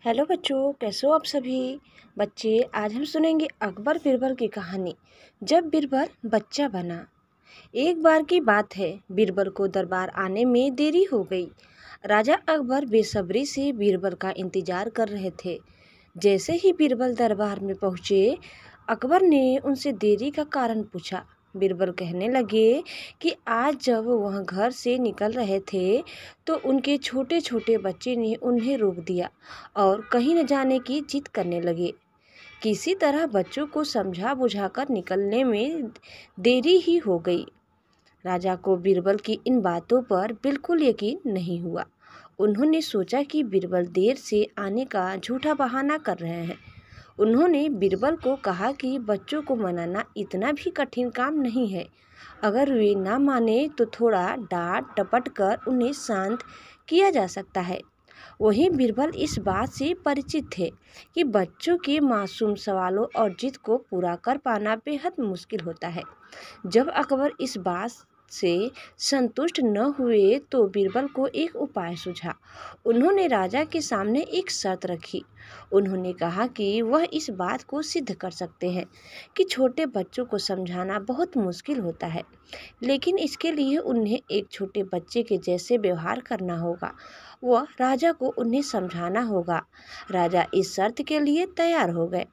Hello बच्चों, कैसे हो आप सभी। बच्चे, आज हम सुनेंगे अकबर बीरबल की कहानी। जब बीरबल बच्चा बना। एक बार की बात है, बीरबल को दरबार आने में देरी हो गई। राजा अकबर बेसब्री से बीरबल का इंतजार कर रहे थे। जैसे ही बीरबल दरबार में पहुंचे, अकबर ने उनसे देरी का कारण पूछा। बीरबल कहने लगे कि आज जब वह घर से निकल रहे थे तो उनके छोटे छोटे बच्चे ने उन्हें रोक दिया और कहीं न जाने की जिद करने लगे। किसी तरह बच्चों को समझा बुझाकर निकलने में देरी ही हो गई। राजा को बीरबल की इन बातों पर बिल्कुल यकीन नहीं हुआ। उन्होंने सोचा कि बीरबल देर से आने का झूठा बहाना कर रहे हैं। उन्होंने बीरबल को कहा कि बच्चों को मनाना इतना भी कठिन काम नहीं है। अगर वे ना माने तो थोड़ा डांट डपट कर उन्हें शांत किया जा सकता है। वहीं बीरबल इस बात से परिचित थे कि बच्चों के मासूम सवालों और जिद को पूरा कर पाना बेहद मुश्किल होता है। जब अकबर इस बात से संतुष्ट न हुए तो बीरबल को एक उपाय सूझा। उन्होंने राजा के सामने एक शर्त रखी। उन्होंने कहा कि वह इस बात को सिद्ध कर सकते हैं कि छोटे बच्चों को समझाना बहुत मुश्किल होता है, लेकिन इसके लिए उन्हें एक छोटे बच्चे के जैसे व्यवहार करना होगा। वह राजा को उन्हें समझाना होगा। राजा इस शर्त के लिए तैयार हो गए।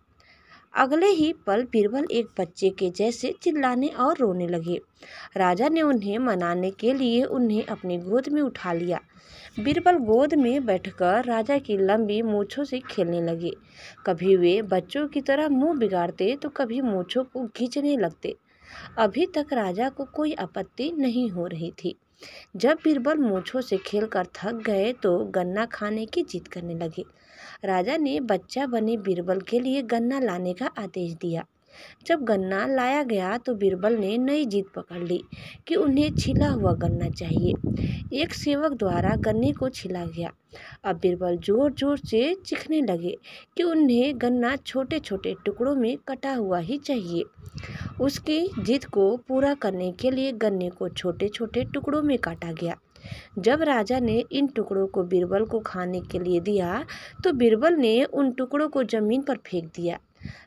अगले ही पल बीरबल एक बच्चे के जैसे चिल्लाने और रोने लगे। राजा ने उन्हें मनाने के लिए उन्हें अपनी गोद में उठा लिया। बीरबल गोद में बैठकर राजा की लंबी मूंछों से खेलने लगे। कभी वे बच्चों की तरह मुंह बिगाड़ते तो कभी मूंछों को खींचने लगते। अभी तक राजा को कोई आपत्ति नहीं हो रही थी। जब बीरबल मूंछों से खेलकर थक गए तो गन्ना खाने की जिद करने लगे। राजा ने बच्चा बने बीरबल के लिए गन्ना लाने का आदेश दिया। जब गन्ना लाया गया तो बीरबल ने नई जिद पकड़ ली कि उन्हें छिला हुआ गन्ना चाहिए। एक सेवक द्वारा गन्ने को छिला गया। अब बीरबल जोर जोर से चीखने लगे कि उन्हें गन्ना छोटे छोटे टुकड़ों में कटा हुआ ही चाहिए। उसकी जिद को पूरा करने के लिए गन्ने को छोटे छोटे टुकड़ों में काटा गया। जब राजा ने इन टुकड़ों को बीरबल को खाने के लिए दिया तो बीरबल ने उन टुकड़ों को जमीन पर फेंक दिया।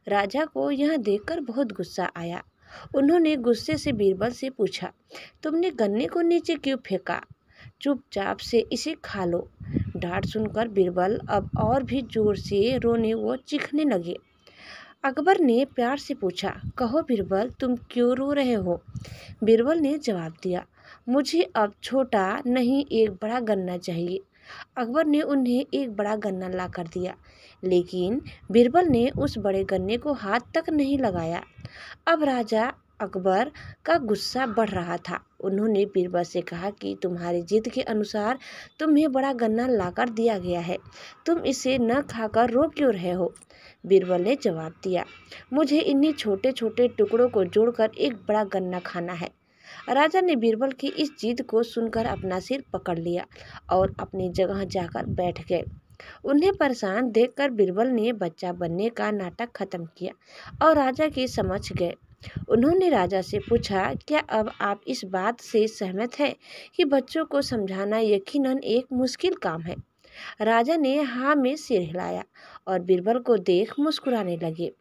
राजा को यह देखकर बहुत गुस्सा आया। उन्होंने गुस्से से बीरबल से पूछा, तुमने गन्ने को नीचे क्यों फेंका? चुपचाप से इसे खा लो। डांट सुनकर बीरबल अब और भी जोर से रोने व चीखने लगे। अकबर ने प्यार से पूछा, कहो बीरबल, तुम क्यों रो रहे हो? बीरबल ने जवाब दिया, मुझे अब छोटा नहीं एक बड़ा गन्ना चाहिए। अकबर ने उन्हें एक बड़ा गन्ना ला कर दिया, लेकिन बीरबल ने उस बड़े गन्ने को हाथ तक नहीं लगाया। अब राजा अकबर का गुस्सा बढ़ रहा था। उन्होंने बीरबल से कहा कि तुम्हारी जिद के अनुसार तुम्हें बड़ा गन्ना लाकर दिया गया है, तुम इसे न खाकर रो क्यों रहे हो? बीरबल ने जवाब दिया, मुझे इन्हीं छोटे छोटे टुकड़ों को जोड़कर एक बड़ा गन्ना खाना है। राजा ने बीरबल की इस जिद को सुनकर अपना सिर पकड़ लिया और अपनी जगह जाकर बैठ गए। उन्हें परेशान देखकर बीरबल ने बच्चा बनने का नाटक खत्म किया और राजा के समक्ष गए। उन्होंने राजा से पूछा, क्या अब आप इस बात से सहमत हैं कि बच्चों को समझाना यकीनन एक मुश्किल काम है? राजा ने हाँ में सिर हिलाया और बीरबल को देख मुस्कुराने लगे।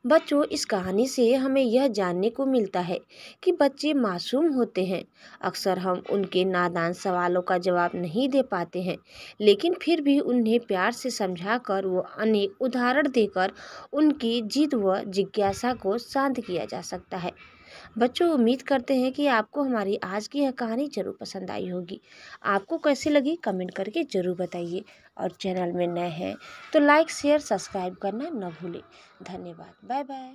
बच्चों, इस कहानी से हमें यह जानने को मिलता है कि बच्चे मासूम होते हैं। अक्सर हम उनके नादान सवालों का जवाब नहीं दे पाते हैं, लेकिन फिर भी उन्हें प्यार से समझाकर व अनेक उदाहरण देकर उनकी जिद व जिज्ञासा को शांत किया जा सकता है। बच्चों, उम्मीद करते हैं कि आपको हमारी आज की यह कहानी जरूर पसंद आई होगी। आपको कैसी लगी कमेंट करके ज़रूर बताइए, और चैनल में नए हैं तो लाइक शेयर सब्सक्राइब करना न भूलें। धन्यवाद। Bye bye.